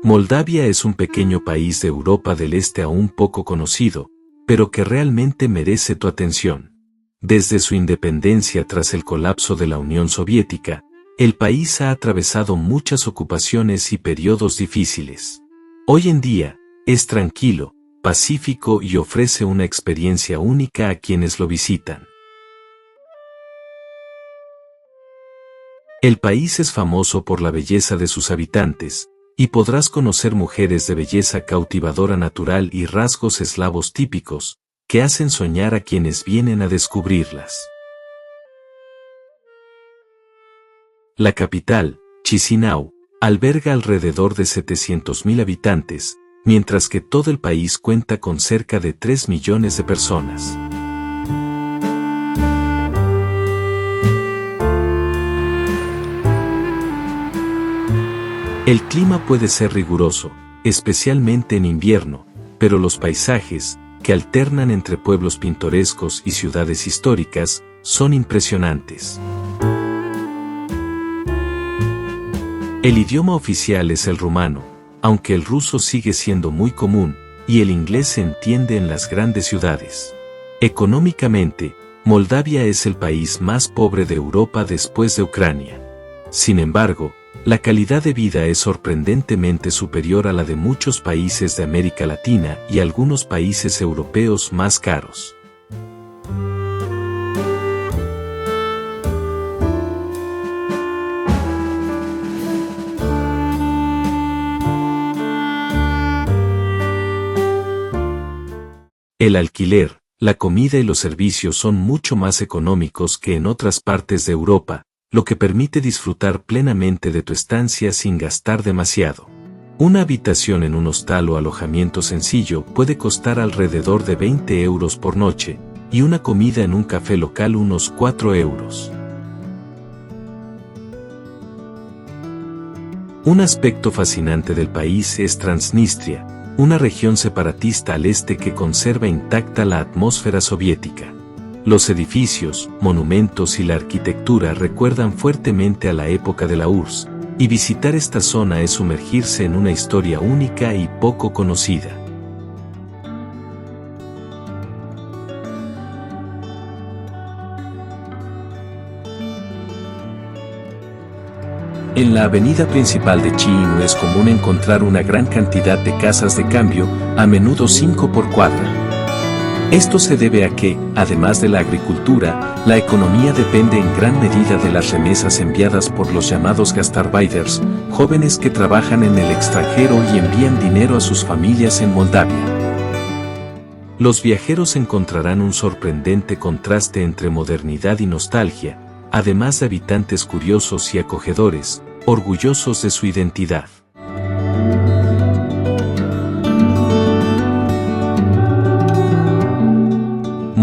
Moldavia es un pequeño país de Europa del Este aún poco conocido, pero que realmente merece tu atención. Desde su independencia tras el colapso de la Unión Soviética, el país ha atravesado muchas ocupaciones y periodos difíciles. Hoy en día, es tranquilo, pacífico y ofrece una experiencia única a quienes lo visitan. El país es famoso por la belleza de sus habitantes, y podrás conocer mujeres de belleza cautivadora natural y rasgos eslavos típicos, que hacen soñar a quienes vienen a descubrirlas. La capital, Chisinau, alberga alrededor de 700.000 habitantes, mientras que todo el país cuenta con cerca de 3 millones de personas. El clima puede ser riguroso, especialmente en invierno, pero los paisajes, que alternan entre pueblos pintorescos y ciudades históricas, son impresionantes. El idioma oficial es el rumano, aunque el ruso sigue siendo muy común, y el inglés se entiende en las grandes ciudades. Económicamente, Moldavia es el país más pobre de Europa después de Ucrania. Sin embargo, la calidad de vida es sorprendentemente superior a la de muchos países de América Latina y algunos países europeos más caros. El alquiler, la comida y los servicios son mucho más económicos que en otras partes de Europa, lo que permite disfrutar plenamente de tu estancia sin gastar demasiado. Una habitación en un hostal o alojamiento sencillo puede costar alrededor de 20 euros por noche, y una comida en un café local unos 4 euros. Un aspecto fascinante del país es Transnistria, una región separatista al este que conserva intacta la atmósfera soviética. Los edificios, monumentos y la arquitectura recuerdan fuertemente a la época de la URSS, y visitar esta zona es sumergirse en una historia única y poco conocida. En la avenida principal de Chisinau es común encontrar una gran cantidad de casas de cambio, a menudo 5 por cuadra. Esto se debe a que, además de la agricultura, la economía depende en gran medida de las remesas enviadas por los llamados gastarbeiters, jóvenes que trabajan en el extranjero y envían dinero a sus familias en Moldavia. Los viajeros encontrarán un sorprendente contraste entre modernidad y nostalgia, además de habitantes curiosos y acogedores, orgullosos de su identidad.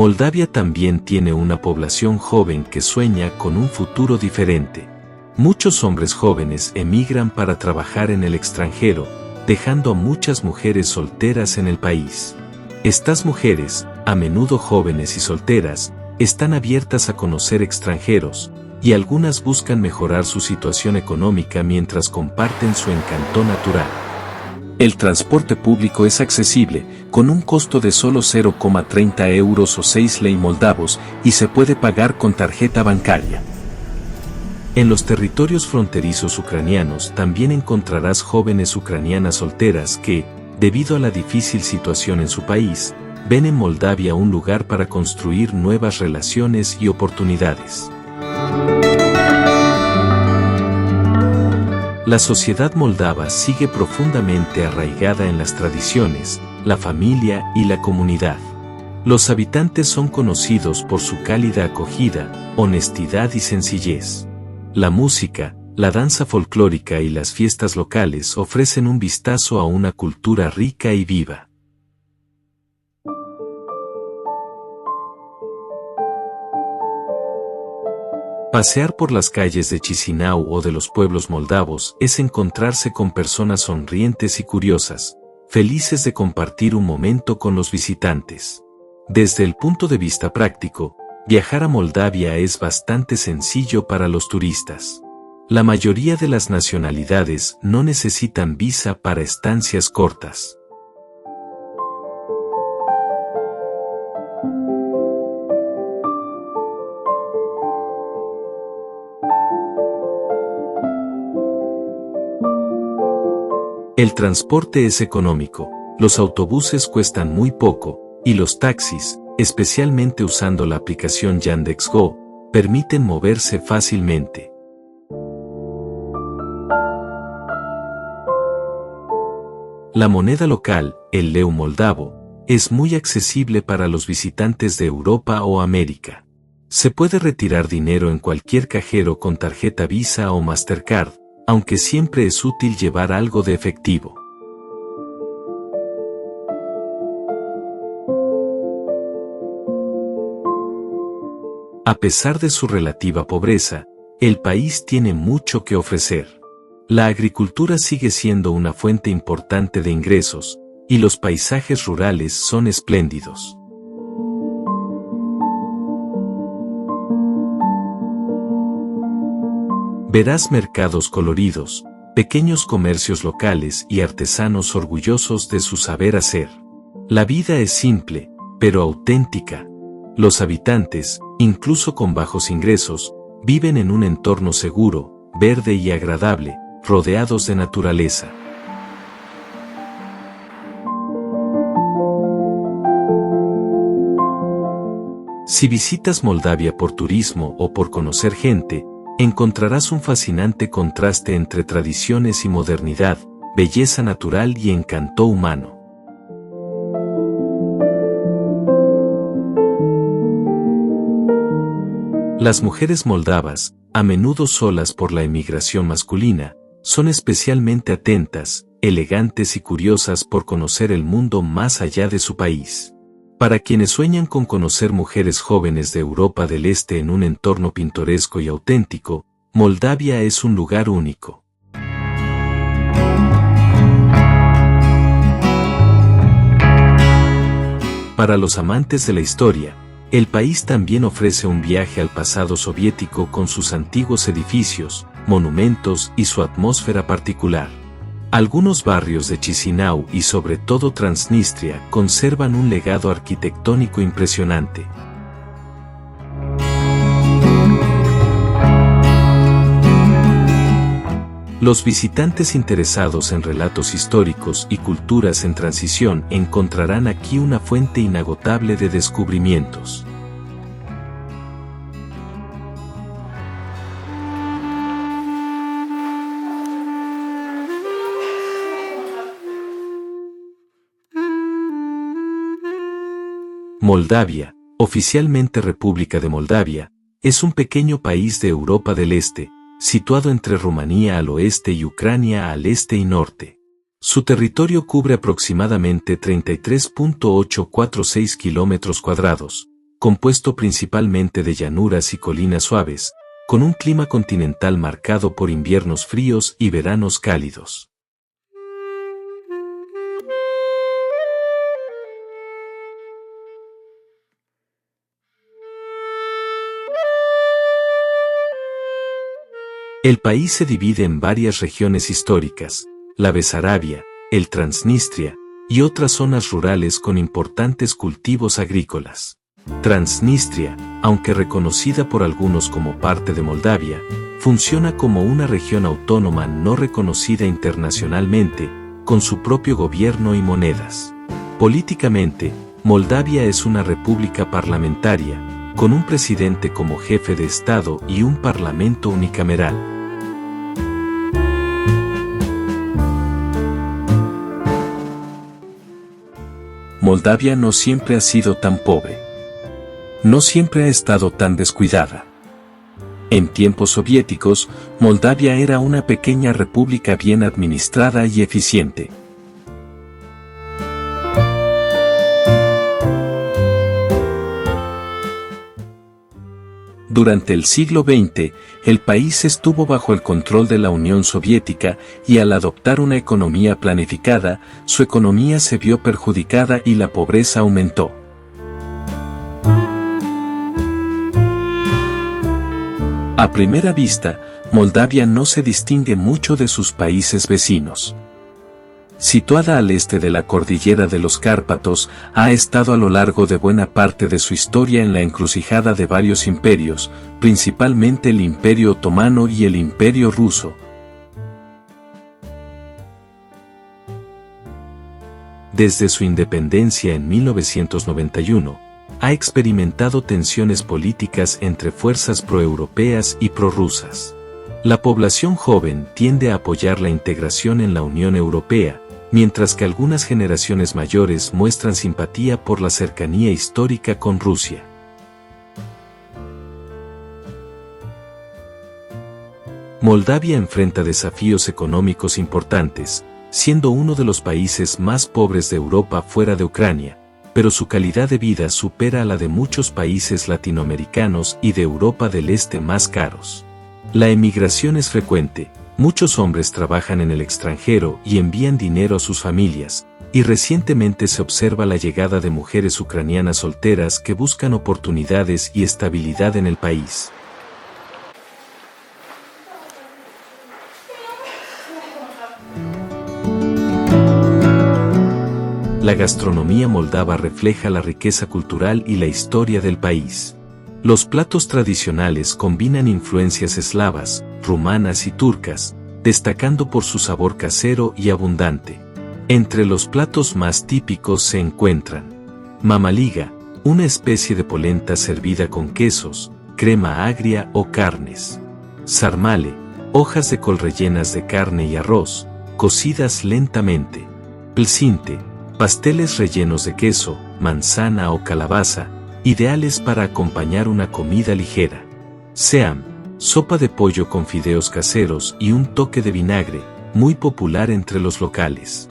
Moldavia también tiene una población joven que sueña con un futuro diferente. Muchos hombres jóvenes emigran para trabajar en el extranjero, dejando a muchas mujeres solteras en el país. Estas mujeres, a menudo jóvenes y solteras, están abiertas a conocer extranjeros, y algunas buscan mejorar su situación económica mientras comparten su encanto natural. El transporte público es accesible, con un costo de solo 0,30 euros o 6 lei moldavos, y se puede pagar con tarjeta bancaria. En los territorios fronterizos ucranianos también encontrarás jóvenes ucranianas solteras que, debido a la difícil situación en su país, ven en Moldavia un lugar para construir nuevas relaciones y oportunidades. La sociedad moldava sigue profundamente arraigada en las tradiciones, la familia y la comunidad. Los habitantes son conocidos por su cálida acogida, honestidad y sencillez. La música, la danza folclórica y las fiestas locales ofrecen un vistazo a una cultura rica y viva. Pasear por las calles de Chisinau o de los pueblos moldavos es encontrarse con personas sonrientes y curiosas, felices de compartir un momento con los visitantes. Desde el punto de vista práctico, viajar a Moldavia es bastante sencillo para los turistas. La mayoría de las nacionalidades no necesitan visa para estancias cortas. El transporte es económico, los autobuses cuestan muy poco, y los taxis, especialmente usando la aplicación Yandex.Go, permiten moverse fácilmente. La moneda local, el leu moldavo, es muy accesible para los visitantes de Europa o América. Se puede retirar dinero en cualquier cajero con tarjeta Visa o Mastercard, aunque siempre es útil llevar algo de efectivo. A pesar de su relativa pobreza, el país tiene mucho que ofrecer. La agricultura sigue siendo una fuente importante de ingresos, y los paisajes rurales son espléndidos. Verás mercados coloridos, pequeños comercios locales y artesanos orgullosos de su saber hacer. La vida es simple, pero auténtica. Los habitantes, incluso con bajos ingresos, viven en un entorno seguro, verde y agradable, rodeados de naturaleza. Si visitas Moldavia por turismo o por conocer gente, encontrarás un fascinante contraste entre tradiciones y modernidad, belleza natural y encanto humano. Las mujeres moldavas, a menudo solas por la emigración masculina, son especialmente atentas, elegantes y curiosas por conocer el mundo más allá de su país. Para quienes sueñan con conocer mujeres jóvenes de Europa del Este en un entorno pintoresco y auténtico, Moldavia es un lugar único. Para los amantes de la historia, el país también ofrece un viaje al pasado soviético con sus antiguos edificios, monumentos y su atmósfera particular. Algunos barrios de Chisinau y sobre todo Transnistria conservan un legado arquitectónico impresionante. Los visitantes interesados en relatos históricos y culturas en transición encontrarán aquí una fuente inagotable de descubrimientos. Moldavia, oficialmente República de Moldavia, es un pequeño país de Europa del Este, situado entre Rumanía al oeste y Ucrania al este y norte. Su territorio cubre aproximadamente 33.846 kilómetros cuadrados, compuesto principalmente de llanuras y colinas suaves, con un clima continental marcado por inviernos fríos y veranos cálidos. El país se divide en varias regiones históricas, la Besarabia, el Transnistria, y otras zonas rurales con importantes cultivos agrícolas. Transnistria, aunque reconocida por algunos como parte de Moldavia, funciona como una región autónoma no reconocida internacionalmente, con su propio gobierno y monedas. Políticamente, Moldavia es una república parlamentaria, con un presidente como jefe de Estado y un parlamento unicameral. Moldavia no siempre ha sido tan pobre. No siempre ha estado tan descuidada. En tiempos soviéticos, Moldavia era una pequeña república bien administrada y eficiente. Durante el siglo XX, el país estuvo bajo el control de la Unión Soviética y al adoptar una economía planificada, su economía se vio perjudicada y la pobreza aumentó. A primera vista, Moldavia no se distingue mucho de sus países vecinos. Situada al este de la cordillera de los Cárpatos, ha estado a lo largo de buena parte de su historia en la encrucijada de varios imperios, principalmente el Imperio Otomano y el Imperio Ruso. Desde su independencia en 1991, ha experimentado tensiones políticas entre fuerzas proeuropeas y prorrusas. La población joven tiende a apoyar la integración en la Unión Europea, mientras que algunas generaciones mayores muestran simpatía por la cercanía histórica con Rusia. Moldavia enfrenta desafíos económicos importantes, siendo uno de los países más pobres de Europa fuera de Ucrania, pero su calidad de vida supera a la de muchos países latinoamericanos y de Europa del Este más caros. La emigración es frecuente, muchos hombres trabajan en el extranjero y envían dinero a sus familias, y recientemente se observa la llegada de mujeres ucranianas solteras que buscan oportunidades y estabilidad en el país. La gastronomía moldava refleja la riqueza cultural y la historia del país. Los platos tradicionales combinan influencias eslavas, rumanas y turcas, destacando por su sabor casero y abundante. Entre los platos más típicos se encuentran mamaliga, una especie de polenta servida con quesos, crema agria o carnes. Sarmale, hojas de col rellenas de carne y arroz, cocidas lentamente. Plsinte, pasteles rellenos de queso, manzana o calabaza, ideales para acompañar una comida ligera. Seam, sopa de pollo con fideos caseros y un toque de vinagre, muy popular entre los locales.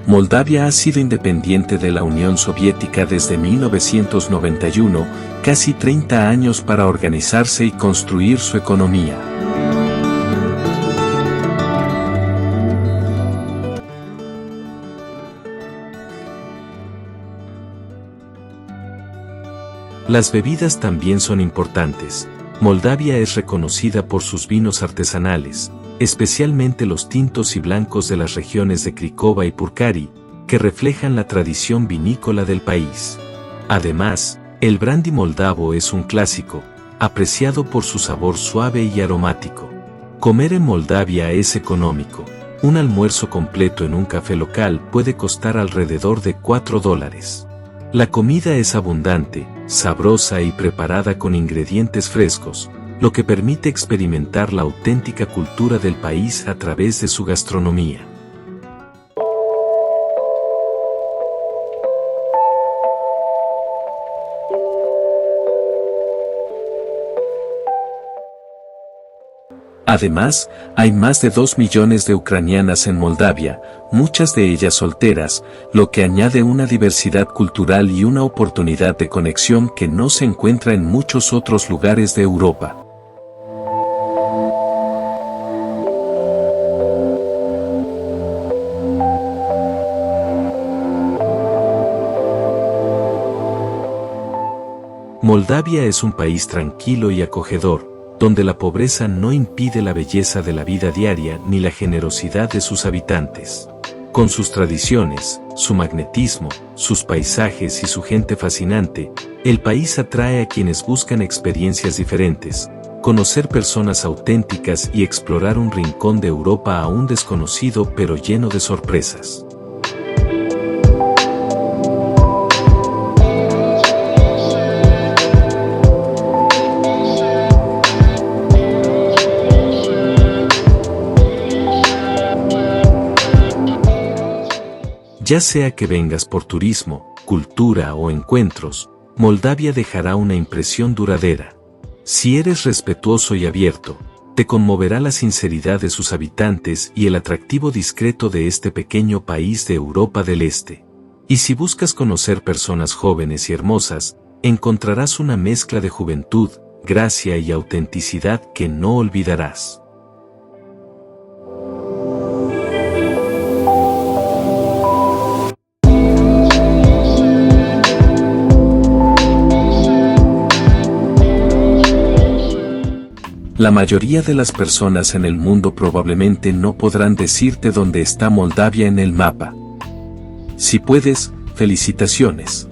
Moldavia ha sido independiente de la Unión Soviética desde 1991, casi 30 años para organizarse y construir su economía. Las bebidas también son importantes. Moldavia es reconocida por sus vinos artesanales, especialmente los tintos y blancos de las regiones de Cricova y Purcari, que reflejan la tradición vinícola del país. Además, el brandy moldavo es un clásico, apreciado por su sabor suave y aromático. Comer en Moldavia es económico. Un almuerzo completo en un café local puede costar alrededor de $4. La comida es abundante, sabrosa y preparada con ingredientes frescos, lo que permite experimentar la auténtica cultura del país a través de su gastronomía. Además, hay más de 2 millones de ucranianas en Moldavia, muchas de ellas solteras, lo que añade una diversidad cultural y una oportunidad de conexión que no se encuentra en muchos otros lugares de Europa. Moldavia es un país tranquilo y acogedor, donde la pobreza no impide la belleza de la vida diaria ni la generosidad de sus habitantes. Con sus tradiciones, su magnetismo, sus paisajes y su gente fascinante, el país atrae a quienes buscan experiencias diferentes, conocer personas auténticas y explorar un rincón de Europa aún desconocido pero lleno de sorpresas. Ya sea que vengas por turismo, cultura o encuentros, Moldavia dejará una impresión duradera. Si eres respetuoso y abierto, te conmoverá la sinceridad de sus habitantes y el atractivo discreto de este pequeño país de Europa del Este. Y si buscas conocer personas jóvenes y hermosas, encontrarás una mezcla de juventud, gracia y autenticidad que no olvidarás. La mayoría de las personas en el mundo probablemente no podrán decirte dónde está Moldavia en el mapa. Si puedes, felicitaciones.